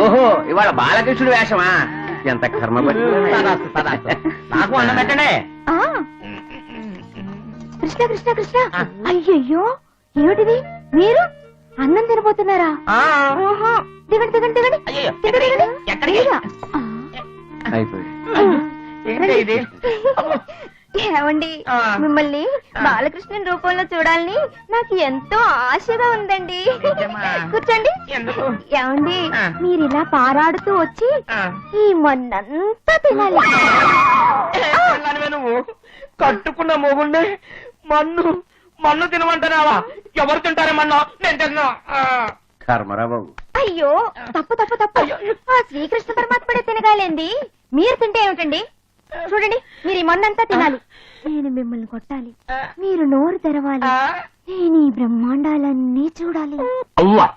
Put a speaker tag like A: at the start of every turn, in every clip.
A: ఓహో, ఇవాళ బాలకృష్ణుడు వేషమా? ఎంత కర్మ. నాకు అన్నం పెట్టండి.
B: కృష్ణ కృష్ణ కృష్ణ, అయ్యయ్యో ఏమిటిది? మీరు అన్నం తినబోతున్నారా? దిగండి దిగండి దిగండి. ఏమండి, మిమ్మల్ని బాలకృష్ణ రూపంలో చూడాలని నాకు ఎంతో ఆశగా ఉందండి. కూర్చోండి. ఏమండి, మీరు ఇలా పారాడుతూ వచ్చి ఈ మొన్నంతా తినాలి.
A: నువ్వు కట్టుకున్న మొగుండే మన్ను మన్ను తినమంటున్నావా? ఎవరు తింటారే మన్ను? నేను తిన్నా. కర్మరా బాబు.
B: అయ్యో, తప్పు తప్పు తప్పు. ఆ శ్రీకృష్ణ పరమాత్ముడే తినగాలేంది, మీరు తింటే ఏమిటండి? చూడండి, మీరు ఈ మొన్నంతా తినాలి. నేను మిమ్మల్ని కొట్టాలి, మీరు నోరు తెరవాలి, నేను ఈ బ్రహ్మాండాలన్నీ చూడాలి.
C: అవ్వా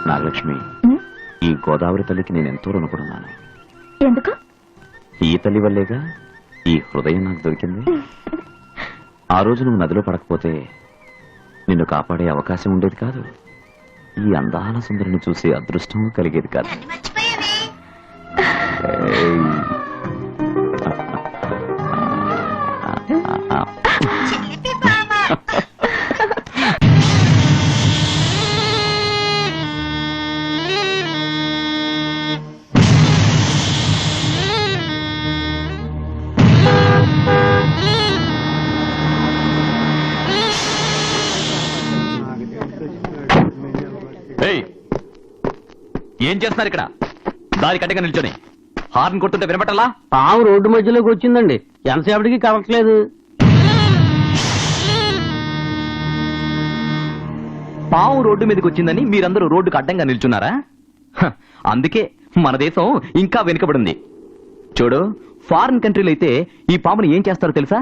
C: నాగలక్ష్మి, ఈ గోదావరి తల్లికి నేను ఎంతో రుణపడున్నాను.
B: ఎందుకు?
C: ఈ తల్లి వల్లేగా ఈ హృదయం నాకు దొరికింది. ఆ రోజు నువ్వు నదిలో పడకపోతే నిన్ను కాపాడే అవకాశం ఉండేది కాదు. ఈ అందాల సుందరిని చూసే అదృష్టం కలిగేది కాదు. ఏం చేస్తున్నారు ఇక్కడ? దారి కట్టగా నిల్చొని హార్న్ కొడుతుంటే వినపట్టాలా?
D: పాము రోడ్డు మధ్యలోకి వచ్చిందండి, ఎంతసేపటికి కలవట్లేదు.
C: పాము రోడ్డు మీదకి వచ్చిందని మీరందరూ రోడ్డుకు అడ్డంగా నిల్చున్నారా? అందుకే మన దేశం ఇంకా వెనుకబడింది. చూడు, ఫారిన్ కంట్రీలో అయితే ఈ పాముని ఏం చేస్తారో తెలుసా?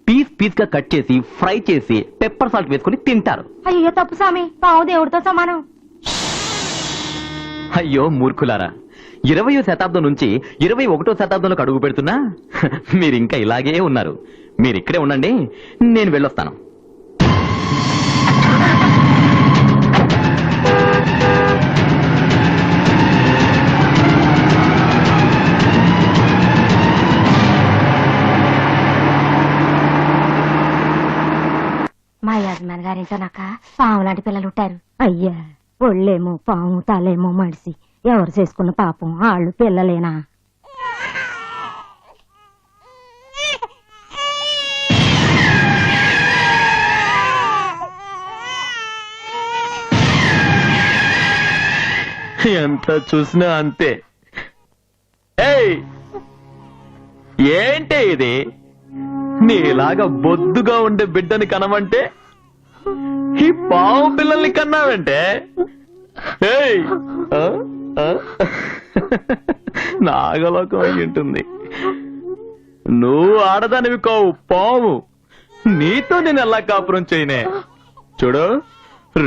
C: పీస్ పీస్ గా కట్ చేసి ఫ్రై చేసి పెప్పర్ సాల్ట్ వేసుకుని తింటారు.
B: అయ్యో తప్పు స్వామి, పాము దేవుడితో సమానం.
C: అయ్యో మూర్ఖులారా, 20వ శతాబ్దం నుంచి 21వ శతాబ్దంలోకి అడుగు పెడుతున్నా మీరింకా ఇలాగే ఉన్నారు. మీరిక్కడే ఉండండి, నేను వెళ్ళొస్తాను.
B: మా యజమాని గారింటో నాక పాము లాంటి పిల్లలు ఉంటారు. అయ్యా, ఒళ్ళేమో పాము, తలేమో మడిసి, ఎవరు చేసుకున్న పాపం వాళ్ళు పిల్లలేనా?
C: ఎంత చూసినా అంతే. ఏంటి ఇది? నీలాగా బొద్దుగా ఉండే బిడ్డని కనమంటే ఈ పావు పిల్లల్ని కన్నావంటే నాగలోకం అయి ఉంటుంది. నువ్వు ఆడదానివి కావు, పావు. నీతో నేను ఎలా కాపురం చేయనే? చూడు,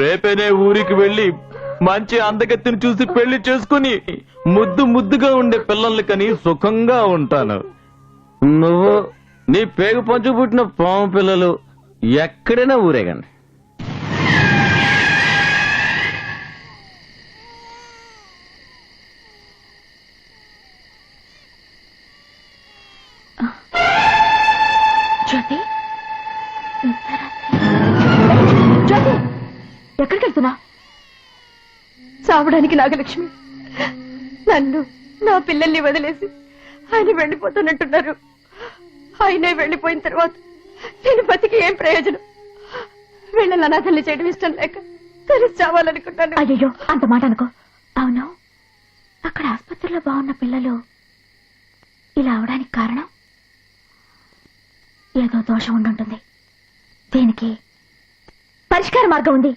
C: రేపేనే ఊరికి వెళ్ళి మంచి అందగత్తిని చూసి పెళ్లి చేసుకుని ముద్దు ముద్దుగా ఉండే పిల్లల్ని కని సుఖంగా ఉంటాను. నువ్వు నీ పేగు పంచు పుట్టిన పాము పిల్లలు ఎక్కడైనా ఊరేగండి.
B: జ్యోతి, జ్యోతి, ఎక్కడికి వెళ్తున్నా? చావడానికి నాగలక్ష్మి నన్ను, నా పిల్లల్ని వదిలేసి ఆయన వెళ్ళిపోతున్నట్టున్నారు. ఆయనే వెళ్ళిపోయిన తర్వాత నేను బతికి ఏం ప్రయోజనం? వీళ్ళని అనాథల్ని చేయడం ఇష్టం లేక కలిసి చావాలనుకుంటాను. అయ్యో, అంత మాట అనుకో. అవును, అక్కడ ఆసుపత్రిలో బాగున్న పిల్లలు ఇలా అవడానికి కారణం ఏదో దోషం ఉండుంటుంది. దీనికి పరిష్కార మార్గం ఉంది.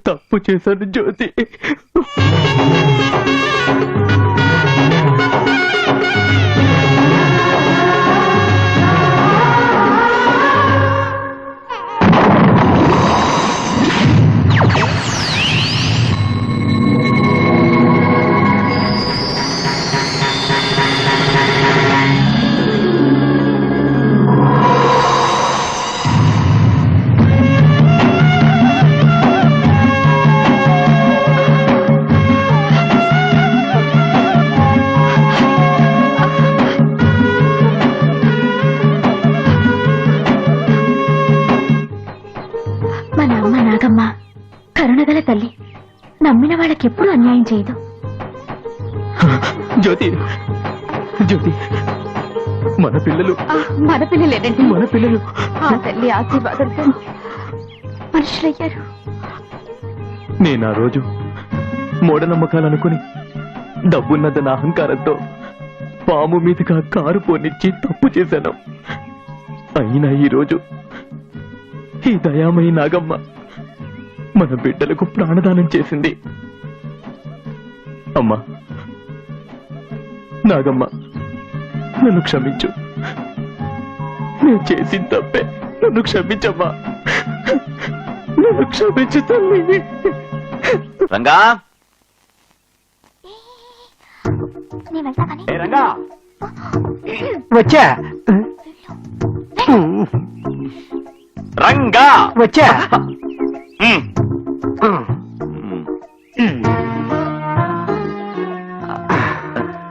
C: తప్పు చేశాను జ్యోతి.
B: మన అమ్మ నాగమ్మ కరుణగల తల్లి, నమ్మిన వాళ్ళకెప్పుడు అన్యాయం చేయదు.
C: జ్యోతి జ్యోతి, మన పిల్లలు
B: మన పిల్లలేదండి,
C: మన పిల్లలు
B: ఆ తల్లి ఆశీర్వాదంతో మనుషులయ్యారు.
C: నేను ఆ రోజు మూఢనమ్మకాలనుకుని డబ్బున్నదన్న అహంకారంతో పాము మీదుగా కారు పోనిచ్చి తప్పు చేశాను. అయినా ఈరోజు ఈ దయామయి నాగమ్మ మన బిడ్డలకు ప్రాణదానం చేసింది. అమ్మా నాగమ్మ, నన్ను క్షమించు. నేను చేసిన తప్పే, నన్ను క్షమించమ్మా, నన్ను క్షమించు తల్లి.
E: రంగా, ఏ రంగా,
D: వచ్చా
E: రంగా
D: వచ్చా.
E: ఉమ్.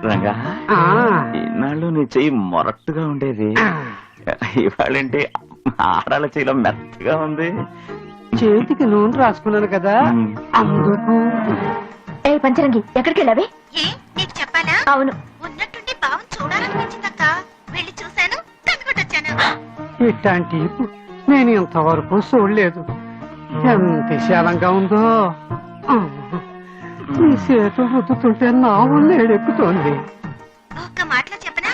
E: రంగా, ఇన్నాళ్ళు నీ చెయ్యి మొరట్టుగా ఉండేది, ఇవాళంటే ఆడాల చెయ్యిలో మెత్తగా ఉంది.
D: చేతికి నూనె రాసుకున్నాను కదా అందుకు.
B: ఏ పంచరంగి, ఎక్కడికి వెళ్ళావే?
F: నీకు చెప్పాలా?
B: అవును,
F: ఉన్నట్టుండి భావం చూడాలనిపించిందక్క. వెళ్ళి చూశాను, కనుగొట్టొచ్చాను.
D: ఇట్లాంటి నేను ఇంతవరకు చూడలేదు. ఎంత విశాలంగా ఉందో. నీ చేతులు రుద్దుతుంటే నా ఒళ్ళు ఏడెక్కుతోంది.
F: ఒక్క మాటలో చెప్పనా,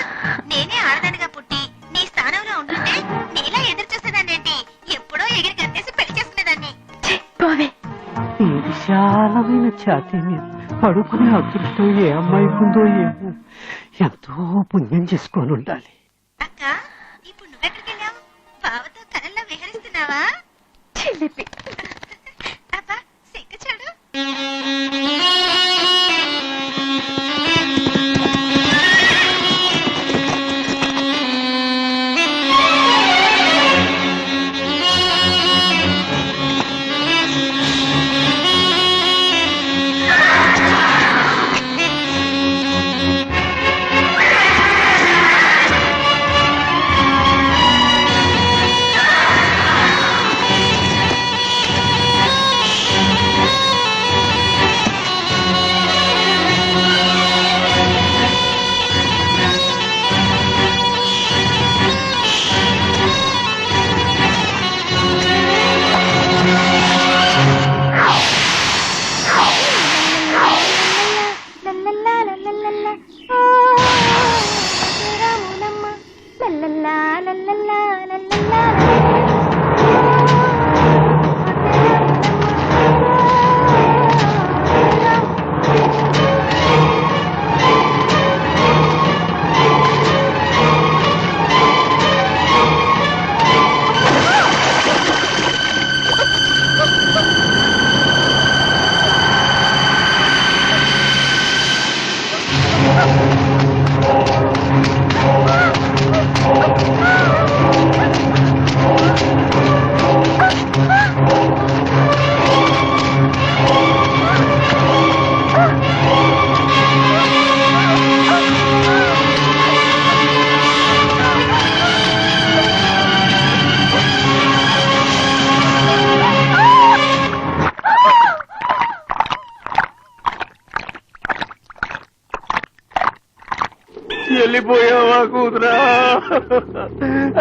F: నేనే ఆడదానిగా పుట్టి నీ స్థానంలో ఉంటుంటే నీలా ఎదురు చూసేదాన్నేంటి? ఎప్పుడో ఎగిరి కట్టేసి పెళ్లి చేసుకునేదాన్ని.
B: పోవే.
D: ఈ విశాలమైన ఛాతీ మీద పడుకునే అదృష్టం ఏ అమ్మాయికి ఉందో ఏమో. ఎంతో పుణ్యం చేసుకొని ఉండాలి.
F: అక్క, ఇప్పుడు నువ్వెక్కడికి వెళ్ళావు? బావతో కలల్లో విహరిస్తున్నావా?
B: చిలిపి.
F: అబ్బా, సిగ్గు చూడు.
C: వెళ్ళిపోయావా కూతురా?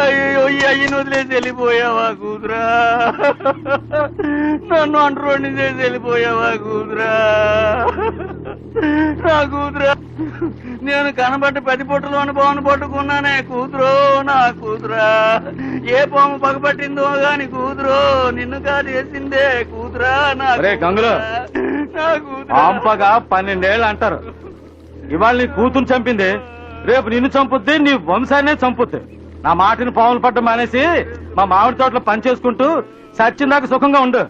C: అయ్యో ఈ అయ్యని వదిలేసి వెళ్ళిపోయావా కూతురా? నన్ను అంటరోడిని చేసి వెళ్ళిపోయావా కూతురా? నా కూతురా, నేను కనబడ్డ 10 పుట్టలోని పామును పట్టుకున్నానే కూతురో, నా కూతురా. ఏ పాము పగపట్టిందో గాని కూతురో, నిన్ను కాదు వేసిందే కూతురా, నా గంగులు. నా కూతురా అంపగా 12 ఏళ్ళు అంటారు. ఇవాళ నీ కూతురు చంపింది, రేపు నిన్ను చంపుద్ది, నీ వంశాన్నే చంపుద్ది. నా మాటిని పాములు పడ్డం మానేసి మా మామిడి తోటలో పని చేసుకుంటూ సచ్చిందాక సుఖంగా ఉండు.